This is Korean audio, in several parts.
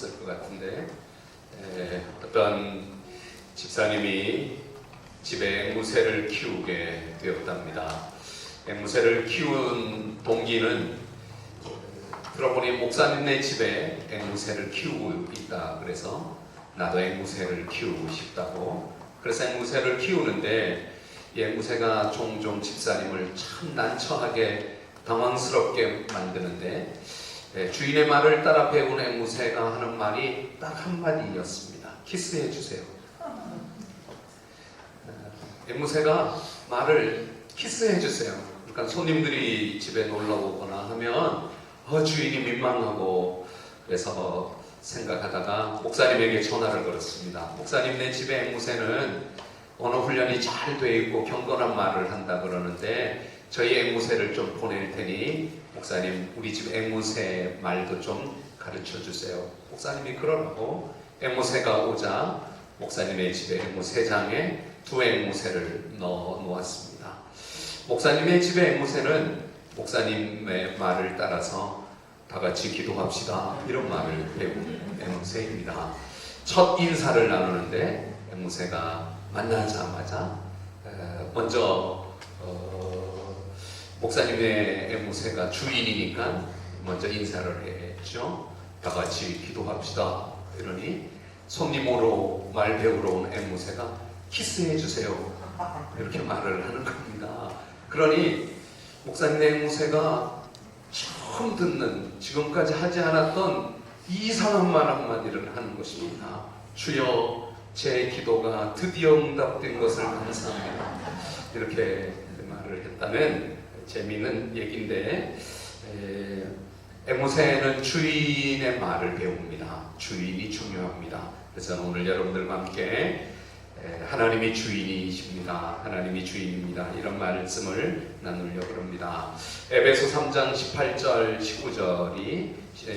없을 것 같은데 어떤 집사님이 집에 앵무새를 키우게 되었답니다. 앵무새를 키운 동기는 들어보니 목사님네 집에 앵무새를 키우고 있다 그래서 나도 앵무새를 키우고 싶다고, 그래서 앵무새를 키우는데 이 앵무새가 종종 집사님을 참 난처하게 당황스럽게 만드는데 주인의 말을 따라 배운 앵무새가 하는 말이 딱 한마디였습니다. 키스해 주세요. 앵무새가 말을 키스해 주세요. 그러니까 손님들이 집에 놀러 오거나 하면 주인이 민망하고 그래서 생각하다가 목사님에게 전화를 걸었습니다. 목사님네 집에 앵무새는 언어 훈련이 잘 돼 있고 경건한 말을 한다 그러는데 저희 앵무새를 좀 보낼 테니 목사님 우리 집 앵무새 말도 좀 가르쳐 주세요. 목사님이 그러라고 앵무새가 오자 목사님의 집에 앵무새장에 두 앵무새를 넣어 놓았습니다. 목사님의 집의 앵무새는 목사님의 말을 따라서 다 같이 기도합시다 이런 말을 배운 앵무새입니다. 첫 인사를 나누는데 앵무새가 만나자마자 먼저 목사님의 앵무새가 주인이니까 먼저 인사를 했죠. 다 같이 기도합시다 이러니 손님으로 말 배우러 온 앵무새가 키스해 주세요 이렇게 말을 하는 겁니다. 그러니 목사님의 앵무새가 처음 듣는 지금까지 하지 않았던 이상한 말 한마디를 하는 것입니다. 주여 제 기도가 드디어 응답된 것을 감사합니다 이렇게 말을 했다는 재미있는 얘기인데 앵무새는 주인의 말을 배웁니다. 주인이 중요합니다. 그래서 저는 오늘 여러분들과 함께 하나님이 주인이십니다. 하나님이 주인입니다. 이런 말씀을 나누려고 합니다. 에베소 3장 18절 19절이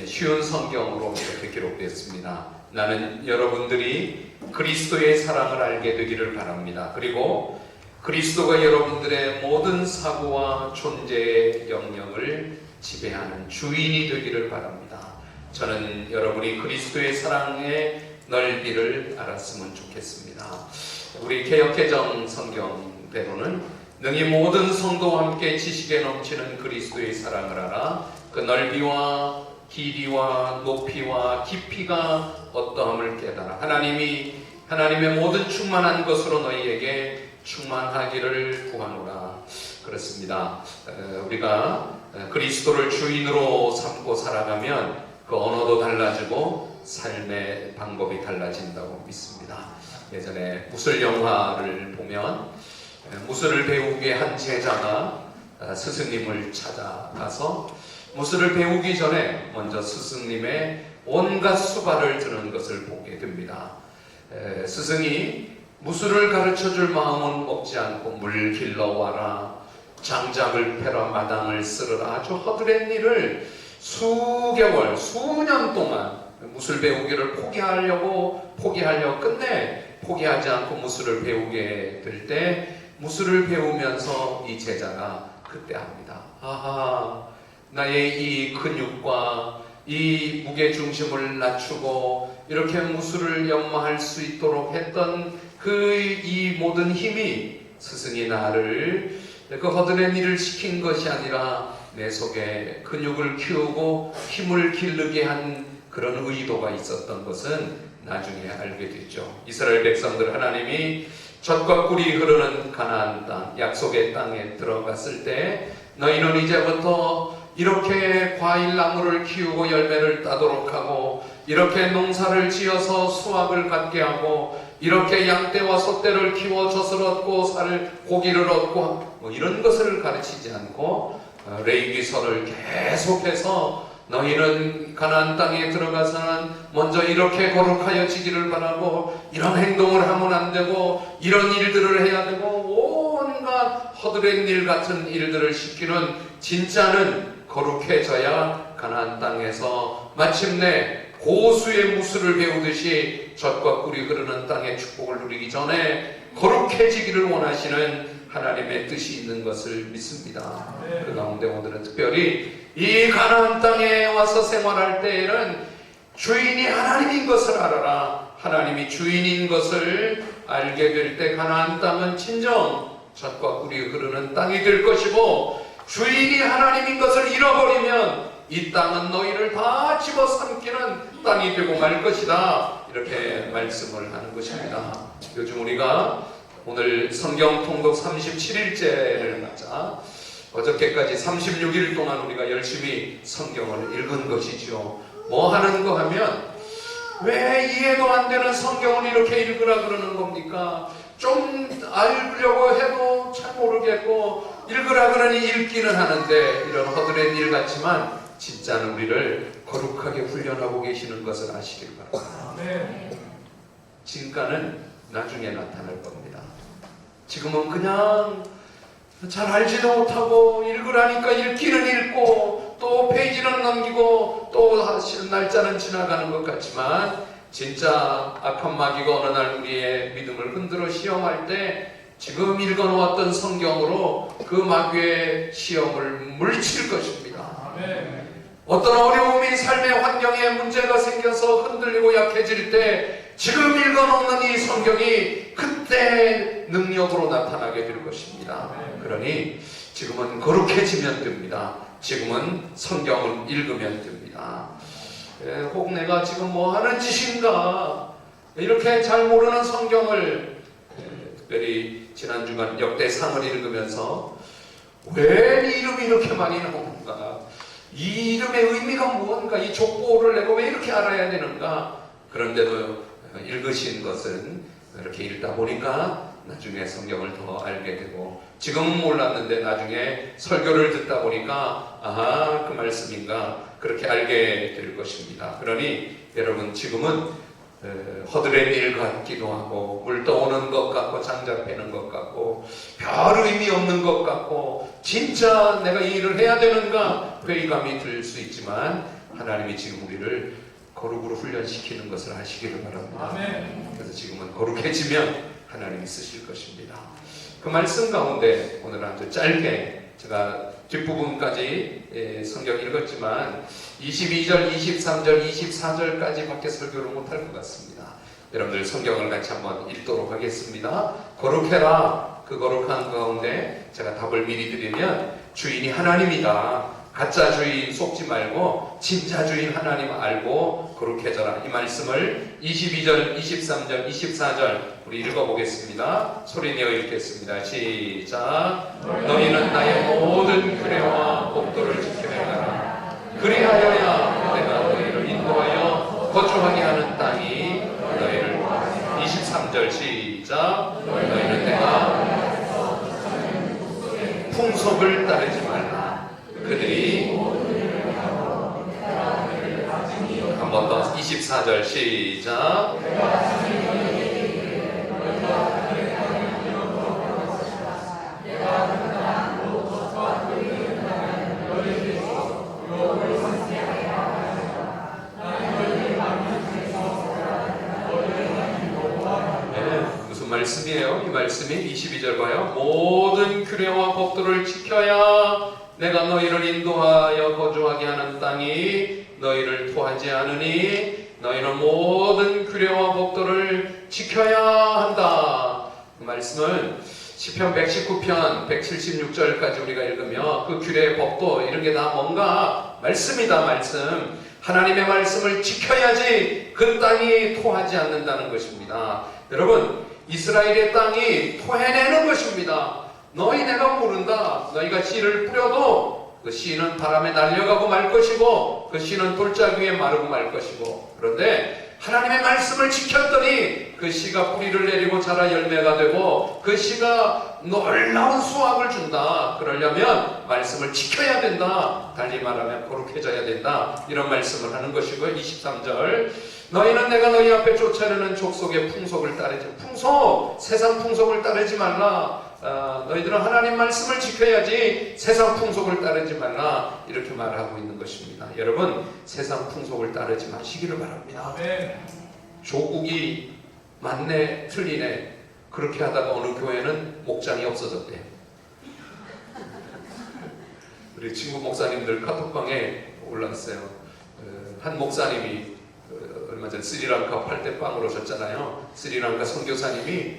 쉬운 성경으로 이렇게 기록되었습니다. 나는 여러분들이 그리스도의 사랑을 알게 되기를 바랍니다. 그리고 그리스도가 여러분들의 모든 사고와 존재의 영역을 지배하는 주인이 되기를 바랍니다. 저는 여러분이 그리스도의 사랑의 넓이를 알았으면 좋겠습니다. 우리 개역개정 성경대로는 능히 모든 성도와 함께 지식에 넘치는 그리스도의 사랑을 알아 그 넓이와 길이와 높이와 깊이가 어떠함을 깨달아 하나님의 모든 충만한 것으로 너희에게 충만하기를 구하노라. 그렇습니다. 우리가 그리스도를 주인으로 삼고 살아가면 그 언어도 달라지고 삶의 방법이 달라진다고 믿습니다. 예전에 무술 영화를 보면 무술을 배우게 한 제자가 스승님을 찾아가서 무술을 배우기 전에 먼저 스승님의 온갖 수발을 드는 것을 보게 됩니다. 스승이 무술을 가르쳐줄 마음은 없지 않고 물 길러와라, 장작을 패라, 마당을 쓸어라, 아주 허드렛 일을 수개월, 수년 동안 무술 배우기를 포기하려고 끝내 포기하지 않고 무술을 배우게 될 때 무술을 배우면서 이 제자가 그때 합니다. 아하, 나의 이 근육과 이 무게중심을 낮추고 이렇게 무술을 연마할 수 있도록 했던 이 모든 힘이 스승이 나를 그 허드렛 일을 시킨 것이 아니라 내 속에 근육을 키우고 힘을 기르게 한 그런 의도가 있었던 것은 나중에 알게 됐죠. 이스라엘 백성들 하나님이 젖과 꿀이 흐르는 가나안 땅, 약속의 땅에 들어갔을 때 너희는 이제부터 이렇게 과일나무를 키우고 열매를 따도록 하고 이렇게 농사를 지어서 수확을 갖게 하고 이렇게 양떼와 소떼를 키워 젖을 얻고 고기를 얻고 뭐 이런 것을 가르치지 않고 레위기서를 계속해서 너희는 가나안 땅에 들어가서는 먼저 이렇게 거룩하여 지기를 바라고 이런 행동을 하면 안 되고 이런 일들을 해야 되고 온갖 허드렛 일 같은 일들을 시키는 진짜는 거룩해져야 가나안 땅에서 마침내 고수의 무술을 배우듯이 젖과 꿀이 흐르는 땅의 축복을 누리기 전에 거룩해지기를 원하시는 하나님의 뜻이 있는 것을 믿습니다. 그 가운데 오늘은 특별히 이 가나안 땅에 와서 생활할 때에는 주인이 하나님인 것을 알아라. 하나님이 주인인 것을 알게 될 때 가나안 땅은 진정 젖과 꿀이 흐르는 땅이 될 것이고, 주인이 하나님인 것을 잃어버리면 이 땅은 너희를 다 집어삼키는 땅이 되고 말 것이다. 이렇게 말씀을 하는 것입니다. 요즘 우리가 오늘 성경 통독 37일째를 맞아 어저께까지 36일 동안 우리가 열심히 성경을 읽은 것이죠. 뭐 하는 거 하면, 왜 이해도 안 되는 성경을 이렇게 읽으라 그러는 겁니까? 좀 알려고 해도 잘 모르겠고, 읽으라 그러니 읽기는 하는데, 이런 허드렛 일 같지만 진짜는 우리를 거룩하게 훈련하고 계시는 것을 아시길 바랍니다. 진가는 나중에 나타날 겁니다. 지금은 그냥 잘 알지도 못하고 읽으라니까 읽기는 읽고 또 페이지는 넘기고 또 날짜는 지나가는 것 같지만, 진짜 악한 마귀가 어느 날 우리의 믿음을 흔들어 시험할 때 지금 읽어놓았던 성경으로 그 마귀의 시험을 물칠 것입니다. 어떤 어려움이 삶의 환경에 문제가 생겨서 흔들리고 약해질 때 지금 읽어놓는 이 성경이 그때 능력으로 나타나게 될 것입니다. 그러니 지금은 거룩해지면 됩니다. 지금은 성경을 읽으면 됩니다. 혹 내가 지금 뭐 하는 짓인가, 이렇게 잘 모르는 성경을, 특별히 지난주간 역대상을 읽으면서 왜 이 이름이 이렇게 많이 나오는가, 이 이름의 의미가 무언가, 이 족보를 내가 왜 이렇게 알아야 되는가. 그런데도 읽으신 것은 이렇게 읽다 보니까 나중에 성경을 더 알게 되고, 지금은 몰랐는데 나중에 설교를 듣다 보니까 아하, 그 말씀인가, 그렇게 알게 될 것입니다. 그러니 여러분, 지금은 허드렛 일 같기도 하고, 물 떠오는 것 같고, 장작 패는 것 같고, 별 의미 없는 것 같고, 진짜 내가 이 일을 해야 되는가 회의감이 들 수 있지만, 하나님이 지금 우리를 거룩으로 훈련시키는 것을 아시기를 바랍니다. 그래서 지금은 거룩해지면 하나님이 쓰실 것입니다. 그 말씀 가운데 오늘 아주 짧게, 제가 뒷부분까지 성경 읽었지만 22절, 23절, 24절까지 밖에 설교를 못할 것 같습니다. 여러분들 성경을 같이 한번 읽도록 하겠습니다. 거룩해라. 그 거룩한 가운데 제가 답을 미리 드리면, 주인이 하나님이다. 가짜 주인 속지 말고 진짜 주인 하나님 알고 거룩해져라. 이 말씀을 22절, 23절, 24절 우리 읽어보겠습니다. 소리 내어 읽겠습니다. 시작. 너희는 나의 모든 규례와 법도를 지켜내라. 그리하여야 내가 너희를 인도하여 거주하게 하는 땅이 너희를. 23절 시작. 너희는 내가 풍속을 따르지 말라. 그들이 한 번 더 24절 시작. 무슨 말씀이에요? 이 말씀이 22절 봐요. 모든 규례와 법도를 지켜야 내가 너희를 인도하여 거주하게 하는 땅이 너희를 토하지 않으니 너희는 모든 규례와 법도를 지켜야 한다. 그 말씀은 시편 119편 176절까지 우리가 읽으면 그 규례, 법도 이런 게 다 뭔가 말씀이다. 말씀. 하나님의 말씀을 지켜야지 그 땅이 토하지 않는다는 것입니다. 여러분, 이스라엘의 땅이 토해내는 것입니다. 너희 내가 모른다. 너희가 씨를 뿌려도 그 씨는 바람에 날려가고 말 것이고 그 씨는 돌짝 위에 마르고 말 것이고, 그런데 하나님의 말씀을 지켰더니 그 씨가 뿌리를 내리고 자라 열매가 되고 그 씨가 놀라운 수확을 준다. 그러려면 말씀을 지켜야 된다. 달리 말하면 거룩해져야 된다. 이런 말씀을 하는 것이고요. 23절 너희는 내가 너희 앞에 쫓아내는 족속의 풍속을 따르지, 풍속, 세상 풍속을 따르지 말라. 너희들은 하나님 말씀을 지켜야지 세상 풍속을 따르지 말라. 이렇게 말하고 있는 것입니다. 여러분, 세상 풍속을 따르지 마시기를 바랍니다. 조국이 맞네 틀리네 그렇게 하다가 어느 교회는 목장이 없어졌대요. 우리 친구 목사님들 카톡방에 올랐어요. 한 목사님이 얼마 전에 스리랑카 8대 빵으로 졌잖아요. 스리랑카 선교사님이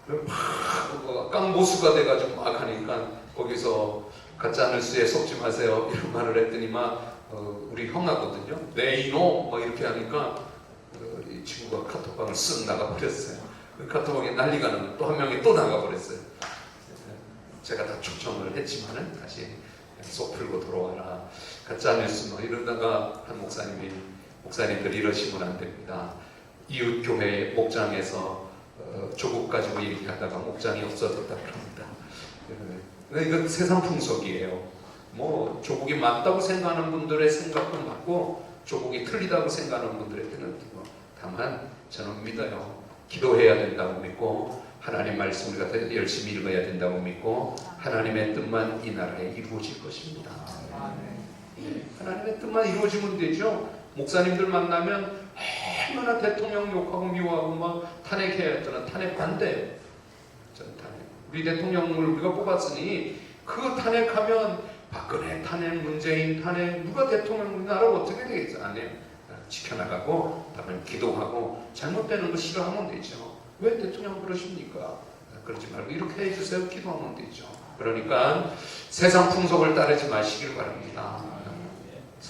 막 깡보수가 돼가지고 막 하니까 거기서 가짜뉴스에 속지 마세요 이런 말을 했더니 막 우리 형하거든요. 네 이놈 막 이렇게 하니까 이 친구가 카톡방을 쓱 나가버렸어요. 그 카톡방에 난리가 나면 또 한 명이 또 나가버렸어요. 제가 다 초청을 했지만은 다시 속 풀고 돌아와라. 가짜뉴스 뭐 이러다가 한 목사님들 이러시면 안 됩니다. 이웃교회 목장에서 조국 가지고 얘기하다가 목장이 없어졌다 그럽니다. 이건 세상 풍속이에요. 뭐 조국이 맞다고 생각하는 분들의 생각도 맞고 조국이 틀리다고 생각하는 분들에게는 틀리고, 다만 저는 믿어요. 기도해야 된다고 믿고 하나님 말씀을 갖다 열심히 읽어야 된다고 믿고 하나님의 뜻만 이 나라에 이루어질 것입니다. 하나님의 뜻만 이루어지면 되죠. 목사님들 만나면 얼마나 대통령 욕하고 미워하고 막 탄핵해야 했더니 탄핵 반대예요. 전 탄핵. 우리 대통령을 우리가 뽑았으니 그 탄핵하면 박근혜 탄핵, 문재인 탄핵, 누가 대통령 우리나라가 어떻게 되겠어? 안 해요. 지켜나가고 다음에 기도하고 잘못되는 거 싫어하면 되죠. 왜 대통령 그러십니까? 그러지 말고 이렇게 해주세요. 기도하면 되죠. 그러니까 세상 풍속을 따르지 마시길 바랍니다.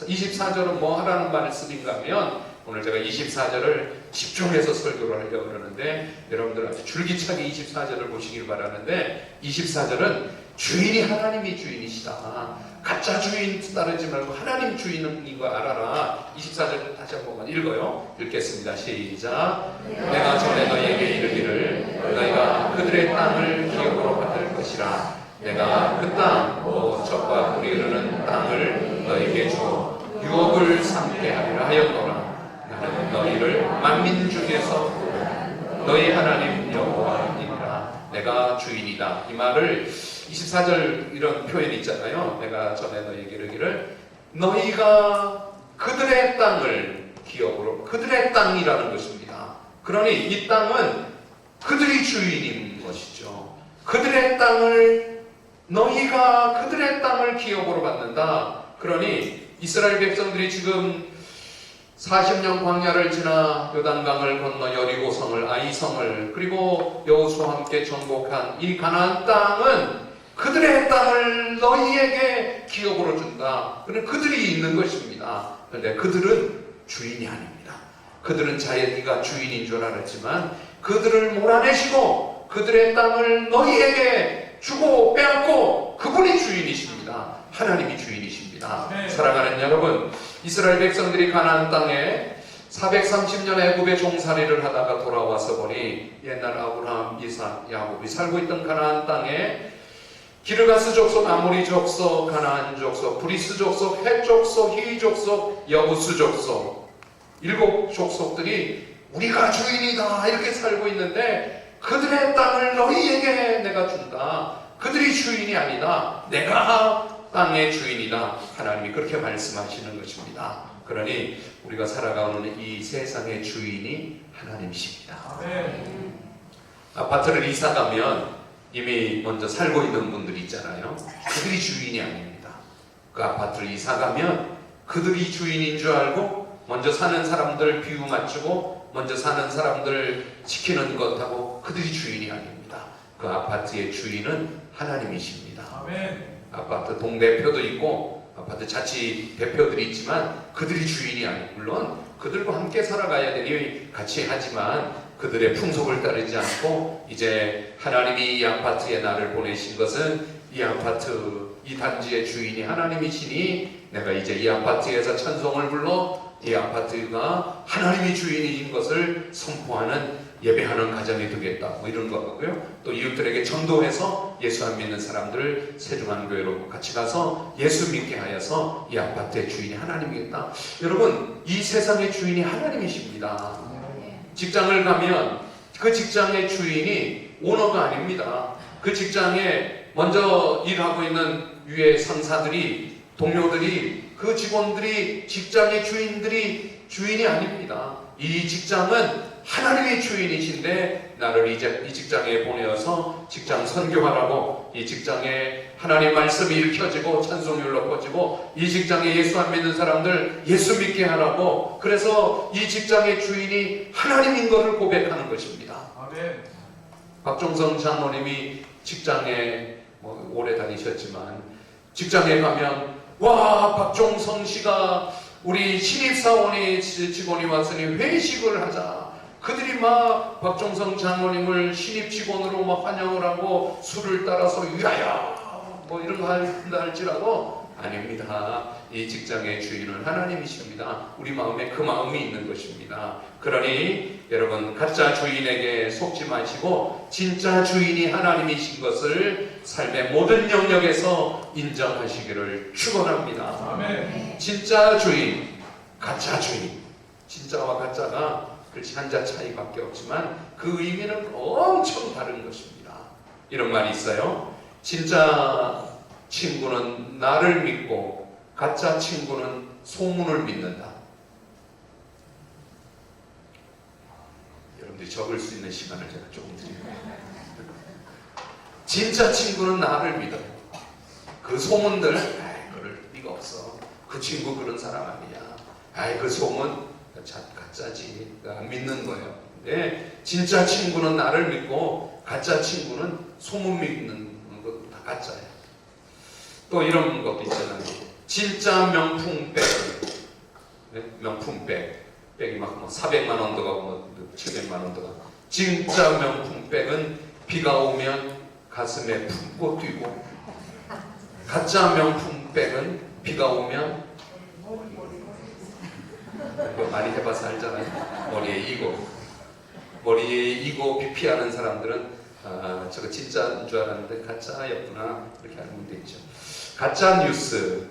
24절은 뭐 하라는 말씀인가 하면 오늘 제가 24절을 집중해서 설교를 하려고 그러는데 여러분들 아주 줄기차게 24절을 보시길 바라는데 24절은 주인이 하나님이 주인이시다. 가짜 주인 따르지 말고 하나님 주인인 거 알아라. 24절 다시 한번 읽어요. 읽겠습니다. 시작. 내가 전에 너희에게 이르기를 너희가 그들의 땅을 기업으로 받을 것이라. 내가 그 땅, 젖과 꿀이 흐르는 땅을 너희에게 주어 유업을 삼게 하리라 하였노라. 나는 너희를 만민 중에서 너희 하나님 여호와이니라. 내가 주인이다. 이 말을 24절 이런 표현이 있잖아요. 내가 전에 너희에게 이르기를 너희가 그들의 땅을 기업으로, 그들의 땅이라는 것입니다. 그러니 이 땅은 그들이 주인인 것이죠. 그들의 땅을 너희가 그들의 땅을 기업으로 받는다. 그러니 이스라엘 백성들이 지금 40년 광야를 지나 요단강을 건너 여리고성을, 아이성을, 그리고 여호수아와 함께 정복한 이 가나안 땅은 그들의 땅을 너희에게 기업으로 준다. 그는 그들이 있는 것입니다. 그런데 그들은 주인이 아닙니다. 그들은 자기가 주인인 줄 알았지만 그들을 몰아내시고 그들의 땅을 너희에게 주고 빼앗고 그분이 주인이십니다. 하나님이 주인이십니다. 네. 사랑하는 여러분, 이스라엘 백성들이 가나안 땅에 430년 애굽의 종살이를 하다가 돌아와서 보니 옛날 아브라함, 이삭, 야곱이 살고 있던 가나안 땅에 기르가스 족속, 아모리 족속, 가나안 족속, 브리스 족속, 헷 족속, 히위 족속, 여부스 족속 7족속들이 우리가 주인이다 이렇게 살고 있는데 그들의 땅을 너희에게 내가 준다. 그들이 주인이 아니다. 내가 땅의 주인이다. 하나님이 그렇게 말씀하시는 것입니다. 그러니 우리가 살아가는 이 세상의 주인이 하나님이십니다. 아파트를 이사가면 이미 먼저 살고 있는 분들이 있잖아요. 그들이 주인이 아닙니다. 그 아파트를 이사가면 그들이 주인인 줄 알고 먼저 사는 사람들 비유 맞추고 먼저 사는 사람들 지키는 것하고 그들이 주인이 아닙니다. 그 아파트의 주인은 하나님이십니다. 아멘. 아파트 동대표도 있고 아파트 자치 대표들이 있지만 그들이 주인이 아니고 물론 그들과 함께 살아가야 되니 같이 하지만 그들의 풍속을 따르지 않고 이제 하나님이 이 아파트에 나를 보내신 것은 이 아파트 이 단지의 주인이 하나님이시니 내가 이제 이 아파트에서 찬송을 불러 이 아파트가 하나님이 주인인 것을 선포하는 예배하는 가정이 되겠다 뭐 이런 거 같고요. 또 이웃들에게 전도해서 예수 안 믿는 사람들을 세종안교회로 같이 가서 예수 믿게 하여서 이 아파트의 주인이 하나님이겠다. 여러분 이 세상의 주인이 하나님이십니다. 직장을 가면 그 직장의 주인이 오너가 아닙니다. 그 직장에 먼저 일하고 있는 위에 상사들이 동료들이 그 직원들이 직장의 주인들이 주인이 아닙니다. 이 직장은 하나님의 주인이신데 나를 이 직장에 보내어서 직장 선교하라고, 이 직장에 하나님 말씀이 읽혀지고 찬송이 흘러퍼지고, 이 직장에 예수 안 믿는 사람들 예수 믿게 하라고, 그래서 이 직장의 주인이 하나님인 것을 고백하는 것입니다. 아멘. 박종성 장로님이 직장에 오래 다니셨지만 직장에 가면 와, 박종성 씨가 우리 신입사원이 직원이 왔으니 회식을 하자. 그들이 막 박종성 장로님을 신입 직원으로 막 환영을 하고 술을 따라서 유야야 이런 거 할지라도 아닙니다. 이 직장의 주인은 하나님이십니다. 우리 마음에 그 마음이 있는 것입니다. 그러니 여러분, 가짜 주인에게 속지 마시고 진짜 주인이 하나님이신 것을 삶의 모든 영역에서 인정하시기를 축원합니다. 아멘. 진짜 주인, 가짜 주인. 진짜와 가짜가 그렇지 한자 차이밖에 없지만 그 의미는 엄청 다른 것입니다. 이런 말이 있어요. 진짜 친구는 나를 믿고 가짜 친구는 소문을 믿는다. 여러분들이 적을 수 있는 시간을 제가 조금 드립니다. 진짜 친구는 나를 믿어요. 그 소문들, 그럴 리가 없어. 그 친구 그런 사람 아니야. 그 소문 가짜지. 안 믿는 거예요. 근데 진짜 친구는 나를 믿고 가짜 친구는 소문 믿는 거 다 가짜예요. 또 이런 것도 있잖아요. 진짜 명품백, 명품백, 백이 막 400만 원도 가고 700만 원도 가고. 진짜 명품백은 비가 오면 가슴에 품고 뛰고, 가짜 명품백은 비가 오면 이거 많이 해봐서 알잖아요. 머리에 이고 비 피하는 사람들은 저거 진짜인 줄 알았는데 가짜였구나, 이렇게 알면 되죠. 가짜 뉴스,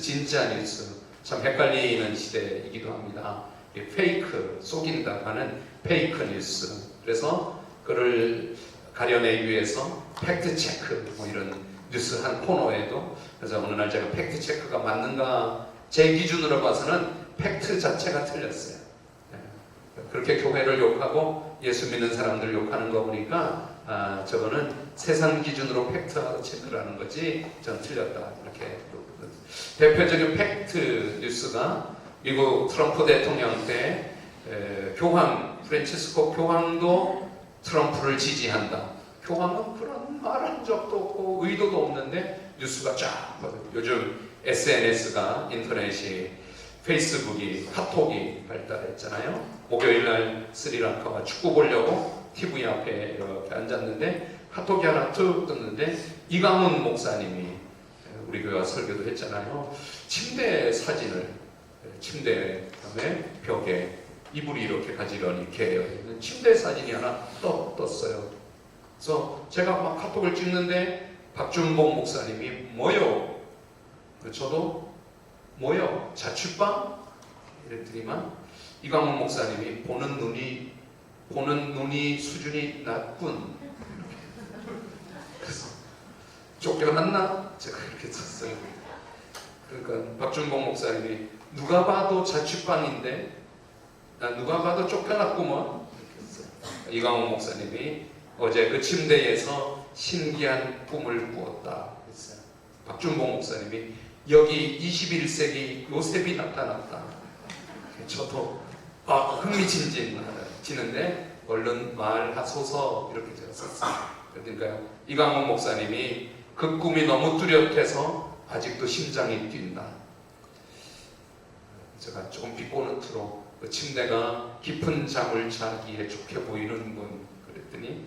진짜 뉴스 참 헷갈리는 시대이기도 합니다. 페이크, 속인다 하는 페이크 뉴스. 그래서 그를 가려내기 위해서 팩트 체크 이런 뉴스 한 코너에도, 그래서 어느 날 제가 팩트 체크가 맞는가, 제 기준으로 봐서는 팩트 자체가 틀렸어요. 그렇게 교회를 욕하고 예수 믿는 사람들 욕하는 거 보니까 저거는 세상 기준으로 팩트 체크를 하는 거지, 전 틀렸다, 이렇게. 대표적인 팩트 뉴스가 미국 트럼프 대통령 때 교황, 프란치스코 교황도 트럼프를 지지한다. 교황은 그런 말 한 적도 없고 의도도 없는데 뉴스가 쫙. 요즘 SNS가, 인터넷이, 페이스북이, 카톡이 발달했잖아요. 목요일날 스리랑카와 축구 보려고 TV 앞에 이렇게 앉았는데 카톡이 하나 툭 떴는데 이강훈 목사님이 우리 교회 설교도 했잖아요. 침대 사진을, 침대 그다음에 벽에 이불이 이렇게 가지런히 개어 있는 침대 사진이 하나 떴어요. 그래서 제가 막 카톡을 찍는데 박준봉 목사님이 뭐요? 저도 뭐요? 자취방? 이랬더니만 이강훈 목사님이 보는 눈이 수준이 낮군. 그래서 쫓겨났나? 제가 이렇게 썼어요. 그러니까 박준봉 목사님이 누가 봐도 자취방인데 누가 봐도 쫓겨났구먼, 이렇게 했어요. 이강훈 목사님이 어제 그 침대에서 신기한 꿈을 꾸었다 했어요. 박준봉 목사님이 여기 21세기 요셉이 나타났다. 저도 흥미진진지는데 얼른 말하소서, 이렇게 제가 썼어요. 그러니까 이강훈 목사님이 그 꿈이 너무 뚜렷해서 아직도 심장이 뛴다. 제가 조금 비꼬는 투로 그 침대가 깊은 잠을 자기에 좋게 보이는 분, 그랬더니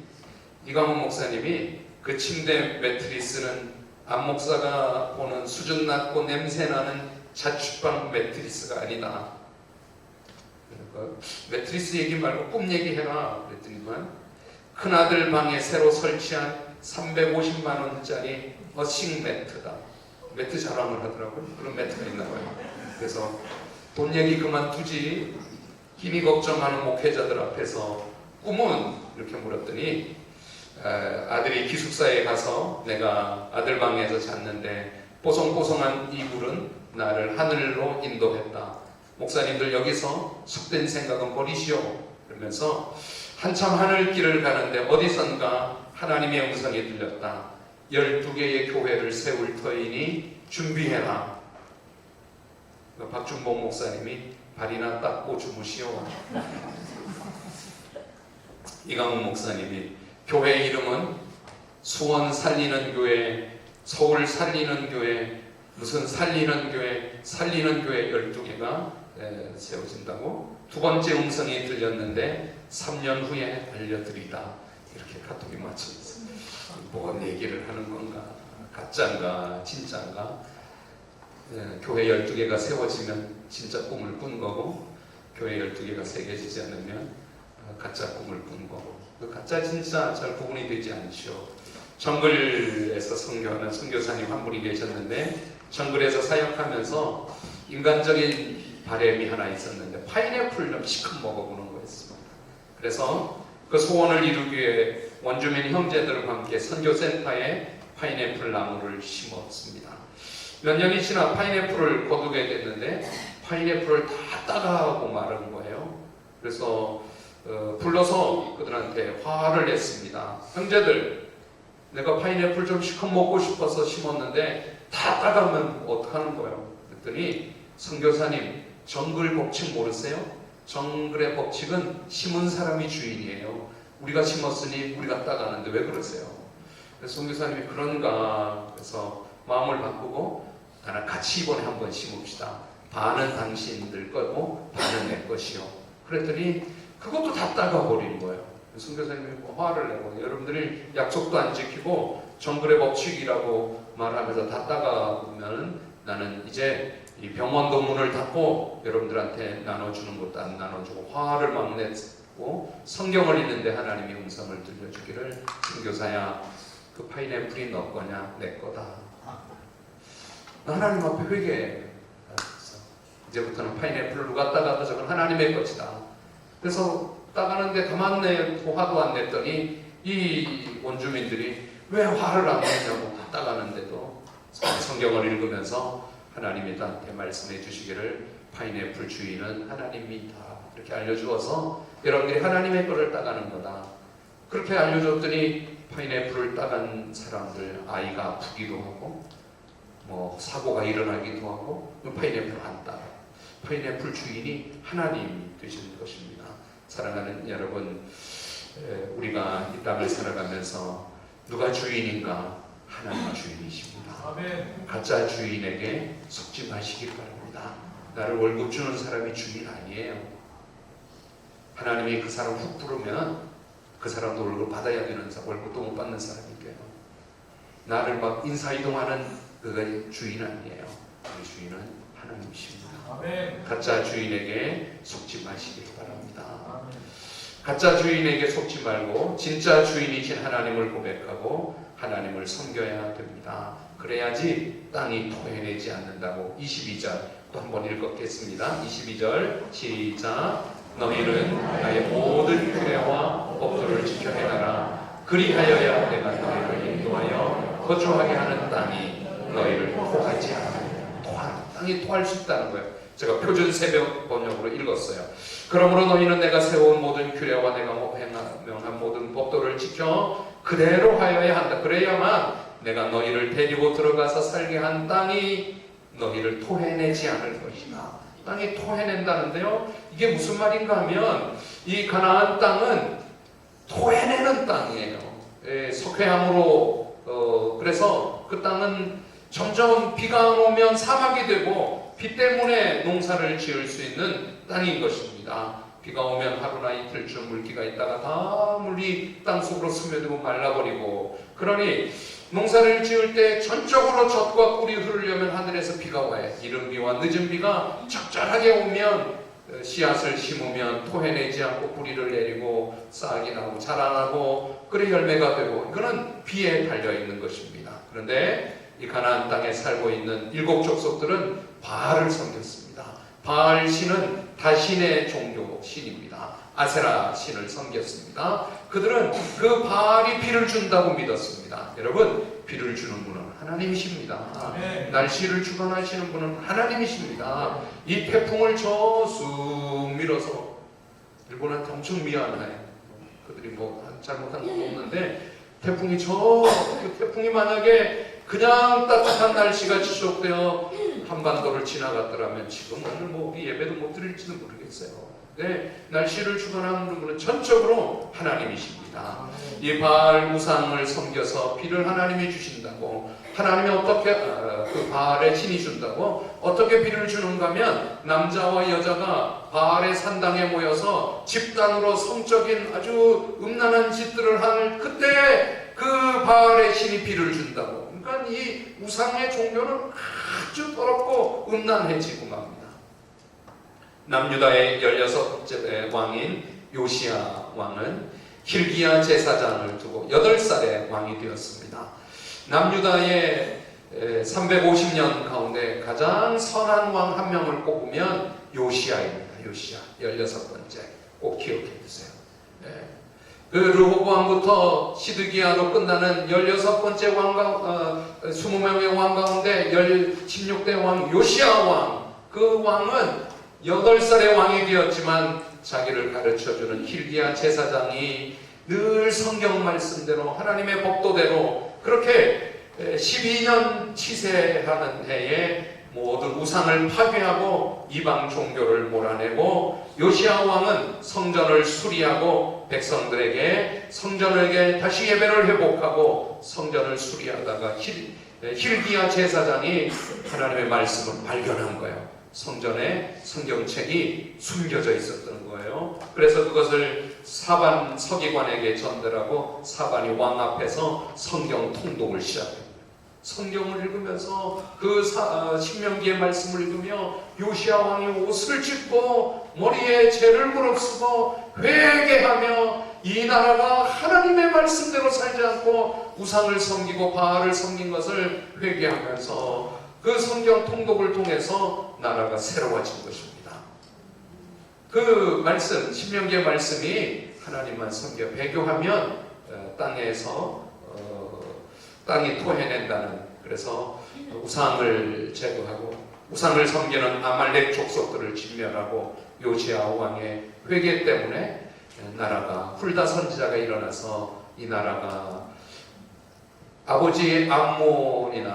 이강훈 목사님이 그 침대 매트리스는 안 목사가 보는 수준 낮고 냄새나는 자취방 매트리스가 아니다. 그러니까 매트리스 얘기 말고 꿈 얘기해라 그랬더니만 큰아들 방에 새로 설치한 350만 원짜리 어싱 매트다. 매트 자랑을 하더라고요. 그런 매트가 있나 봐요. 그래서 돈 얘기 그만두지, 힘이 걱정하는 목회자들 앞에서 꿈은? 이렇게 물었더니 아들이 기숙사에 가서 내가 아들 방에서 잤는데 뽀송뽀송한 이불은 나를 하늘로 인도했다. 목사님들 여기서 속된 생각은 버리시오. 그러면서 한참 하늘길을 가는데 어디선가 하나님의 음성이 들렸다. 12개의 교회를 세울 터이니 준비해라. 박준복 목사님이 발이나 닦고 주무시오. 이강훈 목사님이 교회 이름은 수원 살리는 교회, 서울 살리는 교회, 무슨 살리는 교회 12개가 세워진다고. 두 번째 음성이 들렸는데 3년 후에 알려드리다. 이렇게 카톡이 맞춰있어요. 뭔 얘기를 하는 건가? 가짜인가? 진짜인가? 교회 12개가 세워지면 진짜 꿈을 꾼 거고, 교회 12개가 새겨지지 않으면 가짜 꿈을 꾼 거고, 그 가짜 진짜 잘 구분이 되지 않죠. 정글에서 선교하는 선교사님 한 분이 계셨는데, 정글에서 사역하면서 인간적인 바람이 하나 있었는데 파인애플 좀 시큼 먹어보는 거였습니다. 그래서 그 소원을 이루기 위해 원주민 형제들과 함께 선교센터에 파인애플 나무를 심었습니다. 몇 년이 지나 파인애플을 거두게 됐는데 파인애플을 다 따가고 마른 거예요. 그래서 불러서 그들한테 화를 냈습니다. 형제들, 내가 파인애플 좀 시큼 먹고 싶어서 심었는데 다 따가면 어떡하는 거예요? 그랬더니 선교사님, 정글 법칙 모르세요? 정글의 법칙은 심은 사람이 주인이에요. 우리가 심었으니 우리가 따가는데 왜 그러세요? 그래서 선교사님이 그런가. 그래서 마음을 바꾸고 나랑 같이 이번에 한번 심읍시다. 반은 당신들 거고 반은 내 것이요. 그랬더니 그것도 다 따가버린 거예요. 선교사님이 화를 내고, 여러분들이 약속도 안 지키고 정글의 법칙이라고 말하면서 다 따가보면 나는 이제 이 병원도 문을 닫고 여러분들한테 나눠주는 것도 안 나눠주고 화를 막 내고 성경을 읽는데 하나님의 음성을 들려주기를, 선교사야 그 파인애플이 너 거냐 내 거다. 하나님 앞에 회개해. 이제부터는 파인애플을 누가 따가도 저건 하나님의 것이다. 그래서 따가는데 가만 내고 화도 안 냈더니 이 원주민들이 왜 화를 안 내냐고, 따가는데도 성경을 읽으면서 하나님이 나한테 말씀해 주시기를 파인애플 주인은 하나님이다. 이렇게 알려주어서 여러분들이 하나님의 거를 따가는 거다. 그렇게 알려줬더니 파인애플을 따간 사람들 아이가 아프기도 하고 뭐 사고가 일어나기도 하고 파인애플 안 따가. 파인애플 주인이 하나님이 되시는 것입니다. 사랑하는 여러분, 우리가 이 땅을 살아가면서 누가 주인인가? 하나님 주인이십니다. 아멘. 가짜 주인에게 속지 마시길 바랍니다. 나를 월급 주는 사람이 주인 아니에요. 하나님이 그 사람 훅 부르면 그 사람도 월급 받아야 되는 사람, 월급도 못 받는 사람이니까요. 나를 막 인사이동하는 그가 주인 아니에요. 그 주인은 하나님이십니다. 아멘. 가짜 주인에게 속지 마시길 바랍니다. 아멘. 가짜 주인에게 속지 말고 진짜 주인이신 하나님을 고백하고 하나님을 섬겨야 됩니다. 그래야지 땅이 토해내지 않는다고. 22절 또 한번 읽겠습니다. 22절 시작. 너희는 나의 모든 규례와 법도를 지켜 행하라. 그리하여야 내가 너희를 인도하여 거주하게 하는 땅이 너희를 토하지 않으리라. 땅이 토할 수 있다는 거예요. 제가 표준 새벽 번역으로 읽었어요. 그러므로 너희는 내가 세운 모든 규례와 내가 명한 모든 법도를 지켜 그대로 하여야 한다. 그래야만 내가 너희를 데리고 들어가서 살게 한 땅이 너희를 토해내지 않을 것이다. 땅이 토해낸다는데요, 이게 무슨 말인가 하면 이 가나안 땅은 토해내는 땅이에요. 석회암으로 그래서 그 땅은 점점 비가 오면 사막이 되고 비 때문에 농사를 지을 수 있는 땅인 것입니다. 비가 오면 하루나 이틀쯤 물기가 있다가 다 물이 땅속으로 스며들고 말라버리고, 그러니 농사를 지을 때 전적으로 젖과 꿀이 흐르려면 하늘에서 비가 와요. 이른 비와 늦은 비가 적절하게 오면 씨앗을 심으면 토해내지 않고 뿌리를 내리고 싹이 나고 자라나고 그래 열매가 되고, 이거는 비에 달려있는 것입니다. 그런데 이 가나안 땅에 살고 있는 일곱 족속들은 바알을 섬겼습니다. 바알 신은 다신의 종교 신입니다. 아세라 신을 섬겼습니다. 그들은 그 바알이 비를 준다고 믿었습니다. 여러분, 비를 주는 분은 하나님이십니다. 아멘. 날씨를 주관하시는 분은 하나님이십니다. 이 태풍을 저 쑥 밀어서 일본한테 엄청 미안해. 그들이 뭐 잘못한 건 없는데 태풍이 만약에 그냥 따뜻한 날씨가 지속되어 한반도를 지나갔더라면 지금 오늘 뭐 우리 예배도 못 드릴지도 모르겠어요. 네, 날씨를 주관하는 분은 전적으로 하나님이십니다. 이 바알 우상을 섬겨서 비를 하나님이 주신다고, 하나님이 어떻게 그 바알에 신이 준다고 어떻게 비를 주는가 하면 남자와 여자가 바알의 산당에 모여서 집단으로 성적인 아주 음란한 짓들을 할 그때 그 바알의 신이 비를 준다고. 그러니까 이 우상의 종교는 아주 더럽고 음란해지고 맙니다. 남유다의 16번째 왕인 요시야 왕은 힐기야 제사장을 두고 8살에 왕이 되었습니다. 남유다의 350년 가운데 가장 선한 왕 한 명을 꼽으면 요시야입니다. 요시야 16번째 꼭 기억해 두세요. 그 르호보암부터 시드기야로 끝나는 16번째 왕 20명의 왕 가운데 16대 왕 요시야 왕, 그 왕은 8살의 왕이 되었지만 자기를 가르쳐주는 힐기야 제사장이 늘 성경 말씀대로 하나님의 법도대로 그렇게 12년 치세하는 해에 모든 우상을 파괴하고 이방 종교를 몰아내고 요시야 왕은 성전을 수리하고 백성들에게 성전에게 다시 예배를 회복하고 성전을 수리하다가 힐기야 제사장이 하나님의 말씀을 발견한 거예요. 성전에 성경책이 숨겨져 있었던 거예요. 그래서 그것을 사반 서기관에게 전달하고 사반이 왕 앞에서 성경 통독을 시작합니다. 성경을 읽으면서 그 신명기의 말씀을 읽으며 요시야 왕이 옷을 찢고 머리에 죄를 무릅쓰고 회개하며 이 나라가 하나님의 말씀대로 살지 않고 우상을 섬기고 바알을 섬긴 것을 회개하면서 그 성경 통독을 통해서 나라가 새로워진 것입니다. 그 말씀, 신명기의 말씀이 하나님만 섬겨 배교하면 땅이 토해낸다는, 그래서 우상을 제거하고 우상을 섬기는 아말렉 족속들을 진멸하고 요시야 왕의 회개 때문에 나라가 훌다 선지자가 일어나서 이 나라가 아버지 암몬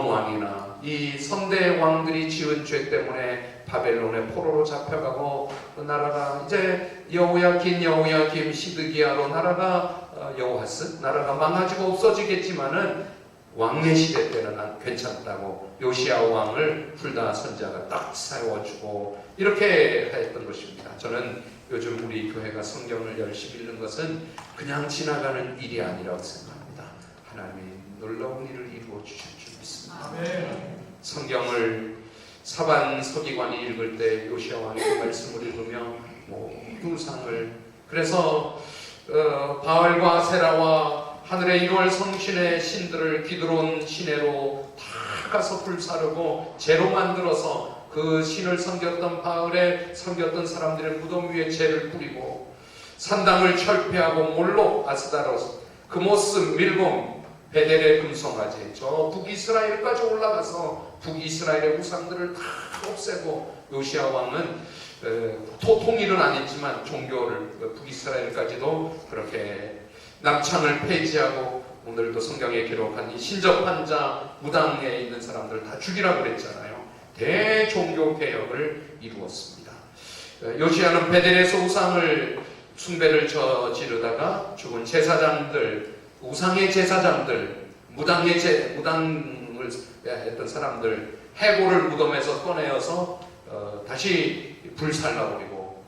왕이나 이 선대 왕들이 지은 죄 때문에 바벨론의 포로로 잡혀가고 그 나라가 이제 여호야김 시드기야로 나라가 여호아스 나라가 망가지고 없어지겠지만은 왕의 시대 때는 괜찮다고 요시야 왕을 훌다 선지자가 딱 세워주고 이렇게 했던 것입니다. 저는 요즘 우리 교회가 성경을 열심히 읽는 것은 그냥 지나가는 일이 아니라고 생각합니다. 하나님이 놀라운 일을 이루어 주실 줄 믿습니다. 아멘. 성경을 사반 서기관이 읽을 때 요시야 왕의 그 말씀을 읽으며 우상을, 그래서 바알과 세라와 하늘의 1월 성신의 신들을 기드론 시내로 다 가서 불사르고 재로 만들어서 그 신을 섬겼던 바알에 섬겼던 사람들의 무덤 위에 재를 뿌리고 산당을 철폐하고 몰록, 아스다로스, 그모스, 밀곰, 베델의 금송아지 저 북이스라엘까지 올라가서 북이스라엘의 우상들을 다 없애고 요시야 왕은 통일은 아니지만 종교를 북이스라엘까지도 그렇게 낙창을 폐지하고 오늘도 성경에 기록한 이 신접한 자 무당에 있는 사람들 다 죽이라고 그랬잖아요. 대종교 개혁을 이루었습니다. 요시야는 베델에서 우상을 숭배를 저지르다가 죽은 제사장들, 우상의 제사장들, 무당을 했던 사람들 해골을 무덤에서 꺼내어서 다시 불살라버리고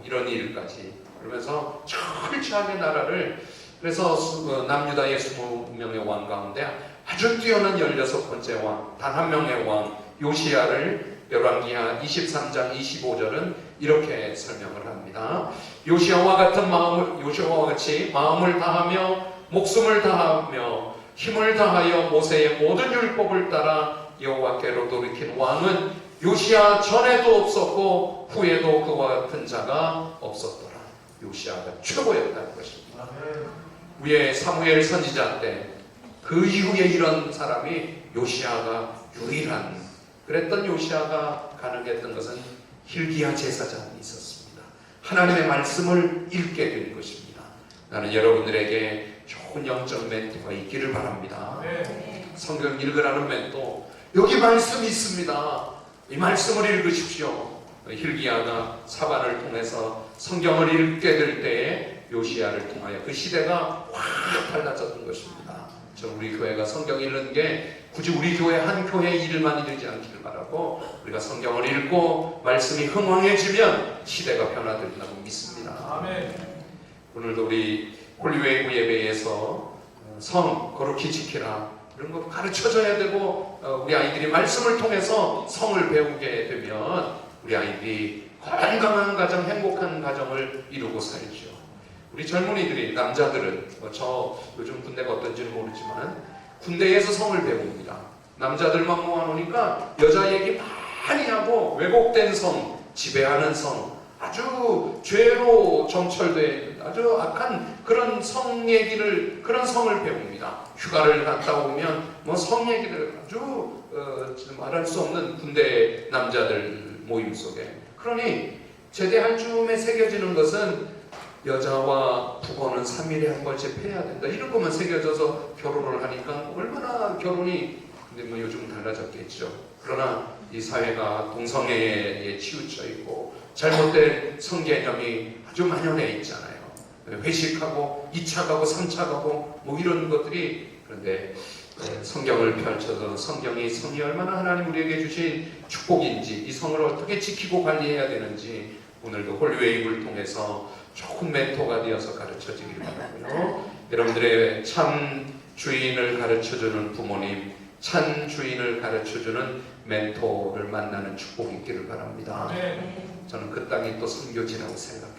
이런 일까지, 그러면서 철저하게 나라를, 그래서 남유다의 20명의 왕 가운데 아주 뛰어난 16번째 왕, 단 한 명의 왕 요시야를 열왕기하 23장 25절은 이렇게 설명을 합니다. 요시야와 같이 마음을 다하며 목숨을 다하며 힘을 다하여 모세의 모든 율법을 따라 여호와께로 돌이킨 왕은 요시야 전에도 없었고 후에도 그와 같은 자가 없었더라. 요시야가 최고였다는 것입니다. 위에 사무엘 선지자 때 그 이후에 이런 사람이 요시야가 유일한, 그랬던 요시야가 가능했던 것은 힐기야 제사장이 있었습니다. 하나님의 말씀을 읽게 될 것입니다. 나는 여러분들에게 좋은 영적 멘토가 있기를 바랍니다. 성경 읽으라는 멘토, 여기 말씀이 있습니다. 이 말씀을 읽으십시오. hil기야가 사반을 통해서 성경을 읽게 될 때에 요시야를 통하여 그 시대가 확 달라졌던 것입니다. 저는 우리 교회가 성경 읽는 게 굳이 우리 교회 한 교회 일만이 되지 않기를 바라고, 우리가 성경을 읽고 말씀이 흥왕해지면 시대가 변화된다고 믿습니다. 아멘. 오늘도 우리 홀리웨이브 예배에서 성 거룩히 지키라 이런 거 가르쳐줘야 되고, 우리 아이들이 말씀을 통해서 성을 배우게 되면 우리 아이들이 건강한 가정, 행복한 가정을 이루고 살죠. 우리 젊은이들이, 남자들은 저 요즘 군대가 어떤지는 모르지만 군대에서 성을 배웁니다. 남자들만 모아놓으니까 여자 얘기 많이 하고 왜곡된 성, 지배하는 성, 아주 죄로 점철된 아주 악한 그런 성 얘기를, 그런 성을 배웁니다. 휴가를 갔다 오면 뭐 성 얘기를 아주 말할 수 없는 군대 남자들 모임 속에. 그러니 제대할 즈음에 새겨지는 것은 여자와 부거는 3일에 한 번씩 해야 된다, 이런 것만 새겨져서 결혼을 하니까 얼마나 결혼이, 근데 뭐 요즘은 달라졌겠죠. 그러나 이 사회가 동성애에 치우쳐 있고 잘못된 성개념이 아주 만연해 있잖아요. 회식하고 2차 가고 3차 가고 뭐 이런 것들이. 그런데 성경을 펼쳐서 성경이 성이 얼마나 하나님 우리에게 주신 축복인지, 이 성을 어떻게 지키고 관리해야 되는지 오늘도 홀리웨이브를 통해서 좋은 멘토가 되어서 가르쳐지길 바라고요. 여러분들의 참 주인을 가르쳐주는 부모님, 참 주인을 가르쳐주는 멘토를 만나는 축복이 있기를 바랍니다. 저는 그 땅이 또 선교지라고 생각해요.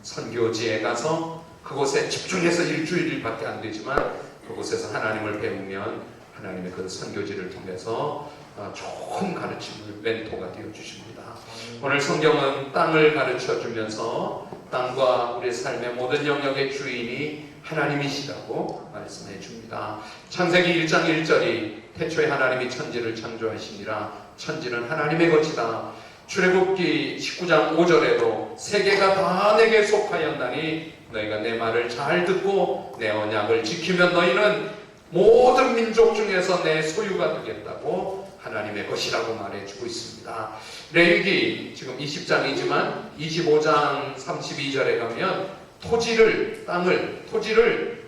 선교지에 가서 그곳에 집중해서 일주일밖에 안 되지만 그곳에서 하나님을 배우면 하나님의 그 선교지를 통해서 좋은 가르침을, 멘토가 되어 주십니다. 오늘 성경은 땅을 가르쳐 주면서 땅과 우리 삶의 모든 영역의 주인이 하나님이시라고 말씀해 줍니다. 창세기 1장 1절이 태초에 하나님이 천지를 창조하시니라. 천지는 하나님의 것이다. 출애굽기 19장 5절에도 세계가 다 내게 속하였나니 너희가 내 말을 잘 듣고 내 언약을 지키면 너희는 모든 민족 중에서 내 소유가 되겠다고 하나님의 것이라고 말해주고 있습니다. 레위기 지금 20장이지만 25장 32절에 가면 토지를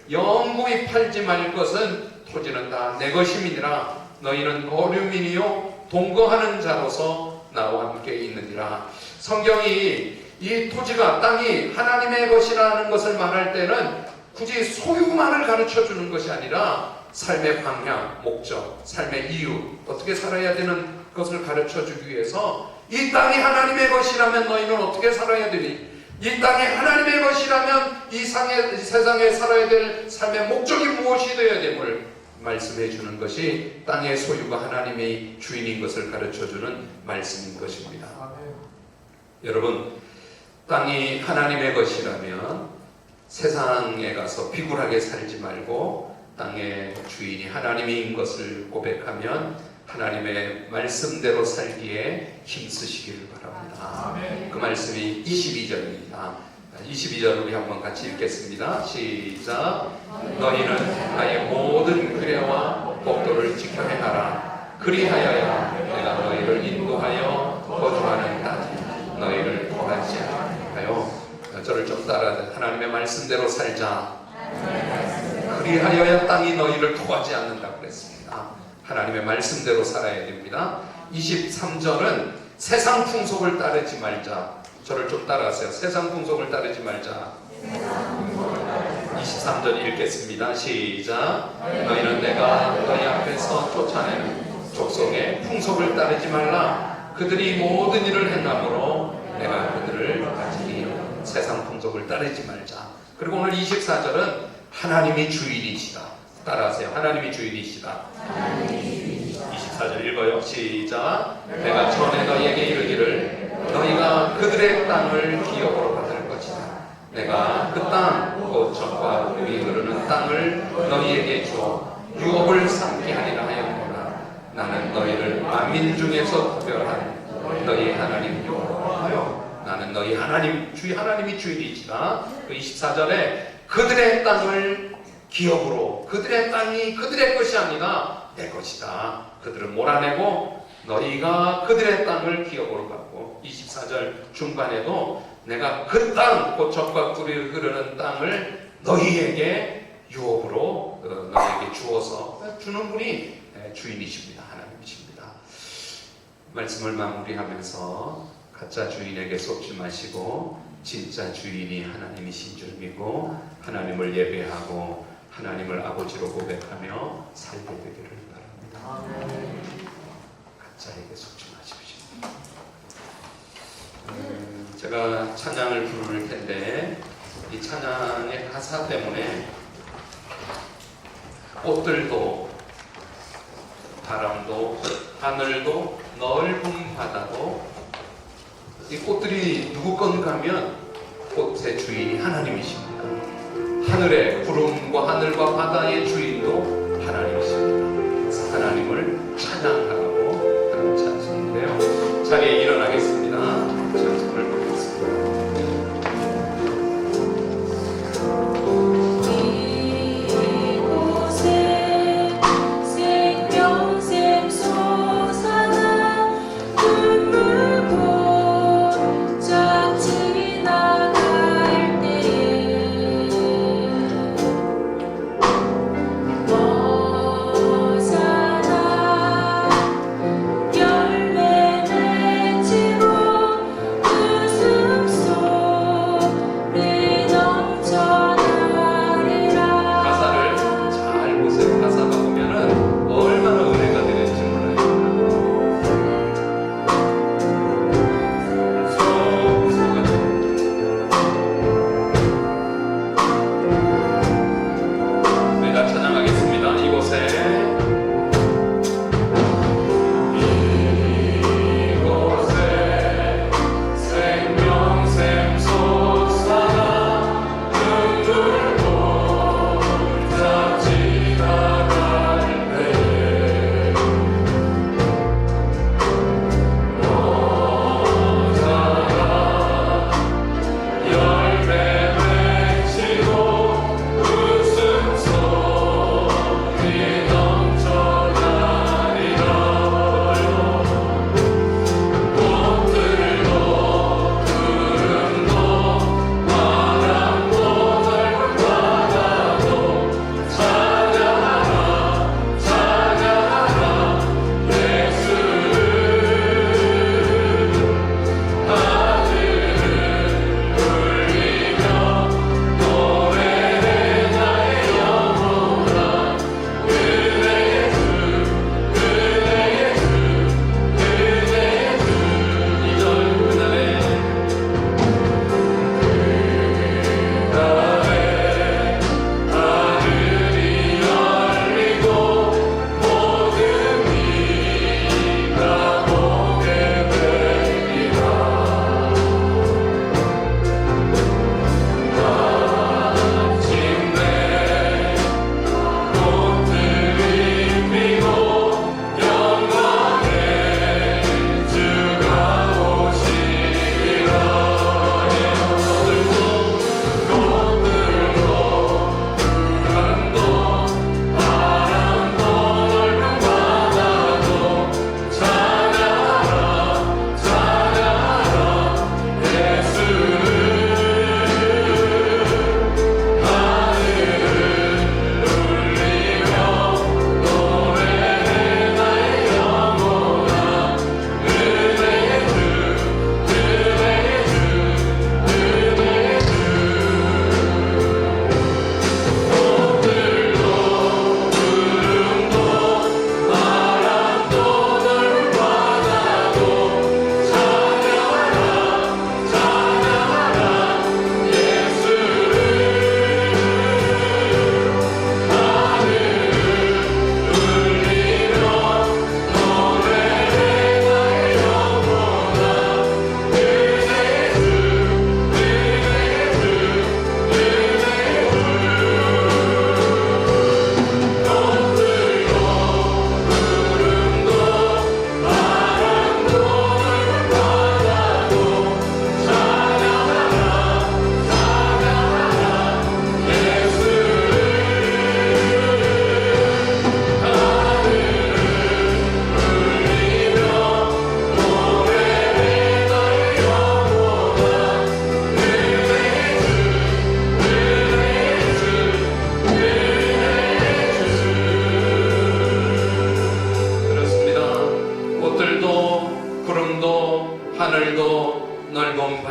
영구히 팔지 말 것은 토지는 다 내 것임이니라. 너희는 거류민이요 동거하는 자로서 나와 함께 있느니라. 성경이 이 토지가, 땅이 하나님의 것이라는 것을 말할 때는 굳이 소유만을 가르쳐 주는 것이 아니라 삶의 방향, 목적, 삶의 이유, 어떻게 살아야 되는 것을 가르쳐 주기 위해서 이 땅이 하나님의 것이라면 너희는 어떻게 살아야 되니? 이 땅이 하나님의 것이라면 이 세상에 살아야 될 삶의 목적이 무엇이 되어야 됨을 말씀해 주는 것이 땅의 소유가 하나님의 주인인 것을 가르쳐 주는 말씀인 것입니다. 여러분, 땅이 하나님의 것이라면 세상에 가서 비굴하게 살지 말고 땅의 주인이 하나님인 것을 고백하면 하나님의 말씀대로 살기에 힘쓰시기를 바랍니다. 그 말씀이 22절입니다. 22절 우리 한번 같이 읽겠습니다. 시작. 너희는 나의 모든 규례와 법도를 지켜 행하라. 그리하여야 내가 너희를 인도하여 거주하는 땅 너희를 거하지 않을까요? 저를 좀 따라, 하나님의 말씀대로 살자. 그리하여야 땅이 너희를 토하지 않는다고 그랬습니다. 하나님의 말씀대로 살아야 됩니다. 23절은 세상 풍속을 따르지 말자. 저를 좀 따라하세요. 세상 풍속을 따르지 말자. 23절 읽겠습니다. 시작. 너희는 내가 너희 앞에서 쫓아내는 족속의 풍속을 따르지 말라. 그들이 모든 일을 행함으로 내가 그들을 가지리요. 세상 풍속을 따르지 말자. 그리고 오늘 24절은 하나님이 주인이시다. 따라하세요. 하나님이 주인이시다. 24절 읽어요. 시작. 내가 전에 너희에게 이르기를 너희가 그들의 땅을 기업으로 받을 것이다. 내가 그 땅, 곧 젖과 꿀이 흐르는 땅을 너희에게 주어 유업을 삼게 하리라 하였노라. 나는 너희를 만민 중에서 구별한 너희 하나님 여호와여. 나는 너희 하나님 주의 하나님이 주인이시다. 그 24절에 그들의 땅을 기업으로, 그들의 땅이 그들의 것이 아니라 내 것이다. 그들은 몰아내고 너희가 그들의 땅을 기업으로 갖고, 24절 중반에도 내가 그 땅, 곧 젖과 꿀이 흐르는 땅을 너희에게 유업으로 너희에게 주어서 주는 분이 주인이십니다. 하나님이십니다. 말씀을 마무리하면서 가짜 주인에게 속지 마시고 진짜 주인이 하나님이신 줄 믿고 하나님을 예배하고 하나님을 아버지로 고백하며 살게 되기를 바랍니다. 가짜에게 속지 마십시오. 제가 찬양을 부를 텐데 이 찬양의 가사 때문에 꽃들도 바람도 하늘도 넓은 바다도, 이 꽃들이 누구 건가 하면 꽃의 주인이 하나님이십니다. 하늘의 구름과 하늘과 바다의 주인도 하나님이십니다. 그래서 하나님을 찬양하라고 하는 찬송인데요. 자리에 일어나겠습니다. 찬송을 보겠습니다.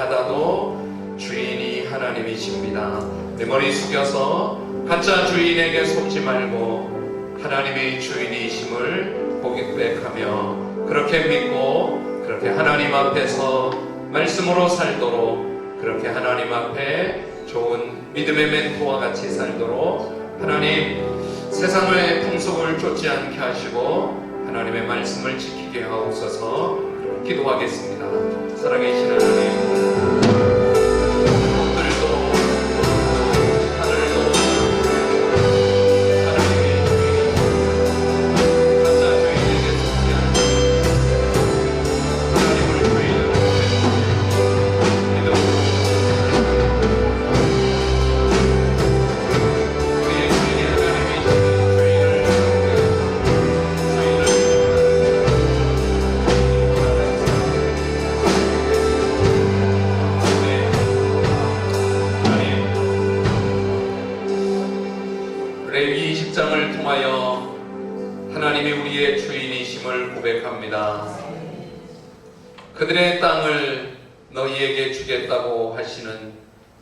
받아도 주인이 하나님이십니다. 내 머리 숙여서 가짜 주인에게 속지 말고 하나님의 주인이심을 고백하며 그렇게 믿고 그렇게 하나님 앞에서 말씀으로 살도록, 그렇게 하나님 앞에 좋은 믿음의 멘토와 같이 살도록 하나님 세상의 풍속을 쫓지 않게 하시고 하나님의 말씀을 지키게 하옵소서. 기도하겠습니다. 살아계신 하나님, 레위기 20장을 통하여 하나님이 우리의 주인이심을 고백합니다. 그들의 땅을 너희에게 주겠다고 하시는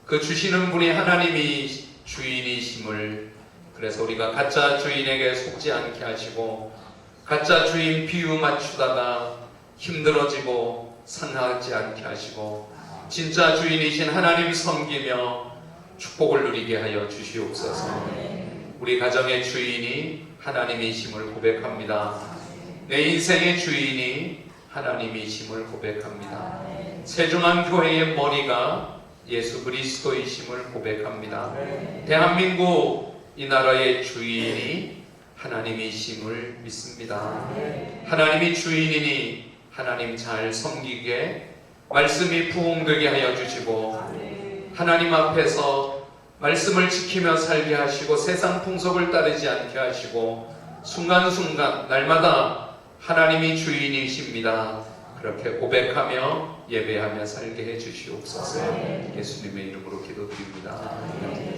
그 주시는 분이 하나님이 주인이심을, 그래서 우리가 가짜 주인에게 속지 않게 하시고 가짜 주인 비유 맞추다가 힘들어지고 상하지 않게 하시고 진짜 주인이신 하나님 섬기며 축복을 누리게 하여 주시옵소서. 우리 가정의 주인이 하나님이심을 고백합니다. 내 인생의 주인이 하나님이심을 고백합니다. 세중한 교회의 머리가 예수 그리스도이심을 고백합니다. 대한민국 이 나라의 주인이 하나님이심을 믿습니다. 하나님이 주인이니 하나님 잘 섬기게 말씀이 부흥되게 하여 주시고 하나님 앞에서 말씀을 지키며 살게 하시고 세상 풍속을 따르지 않게 하시고 순간순간 날마다 하나님이 주인이십니다. 그렇게 고백하며 예배하며 살게 해 주시옵소서. 예수님의 이름으로 기도드립니다.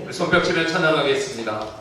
우리 손뼉치며 찬양하겠습니다.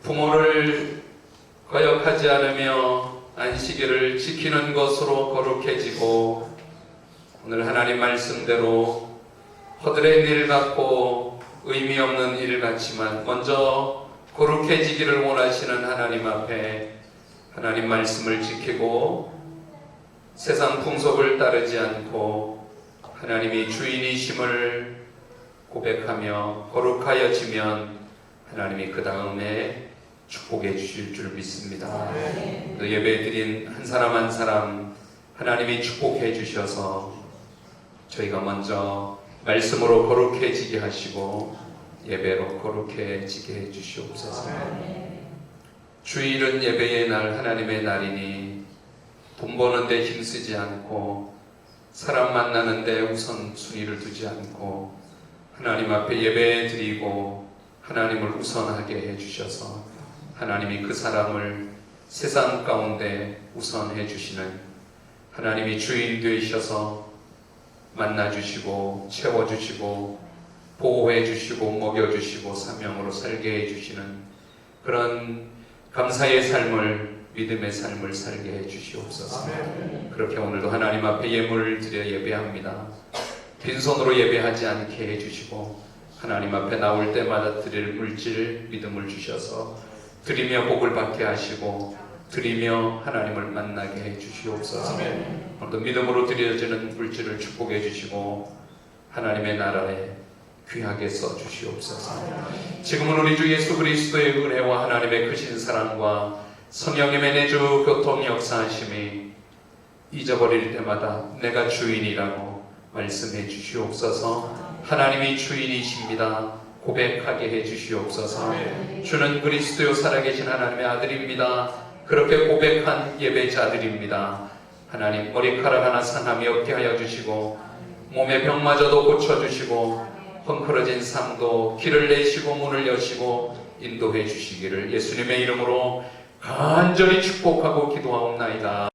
부모를 거역하지 않으며 안식일을 지키는 것으로 거룩해지고 오늘 하나님 말씀대로 허드렛 일 같고 의미 없는 일 같지만 먼저 거룩해지기를 원하시는 하나님 앞에 하나님 말씀을 지키고 세상 풍속을 따르지 않고 하나님이 주인이심을 고백하며 거룩하여지면 하나님이 그 다음에 축복해 주실 줄 믿습니다. 또 예배 드린 한 사람 한 사람 하나님이 축복해 주셔서 저희가 먼저 말씀으로 거룩해지게 하시고 예배로 거룩해지게 해 주시옵소서. 주일은 예배의 날, 하나님의 날이니 돈 버는데 힘쓰지 않고 사람 만나는데 우선순위를 두지 않고 하나님 앞에 예배 드리고 하나님을 우선하게 해주셔서 하나님이 그 사람을 세상 가운데 우선해 주시는 하나님이 주인 되셔서 만나주시고 채워주시고 보호해주시고 먹여주시고 사명으로 살게 해주시는 그런 감사의 삶을 믿음의 삶을 살게 해주시옵소서. 그렇게 오늘도 하나님 앞에 예물을 드려 예배합니다. 빈손으로 예배하지 않게 해주시고 하나님 앞에 나올 때마다 드릴 물질 믿음을 주셔서 드리며 복을 받게 하시고 드리며 하나님을 만나게 해주시옵소서. 오늘도 믿음으로 드려지는 물질을 축복해 주시고 하나님의 나라에 귀하게 써주시옵소서. 지금은 우리 주 예수 그리스도의 은혜와 하나님의 크신 사랑과 성령님의 내주 교통 역사하심이 잊어버릴 때마다 내가 주인이라고 말씀해 주시옵소서. 하나님이 주인이십니다. 고백하게 해 주시옵소서. 주는 그리스도요 살아계신 하나님의 아들입니다. 그렇게 고백한 예배자들입니다. 하나님 머리카락 하나 상함이 없게 하여 주시고 몸의 병마저도 고쳐주시고 헝클어진 삶도 길을 내시고 문을 여시고 인도해 주시기를 예수님의 이름으로 간절히 축복하고 기도하옵나이다.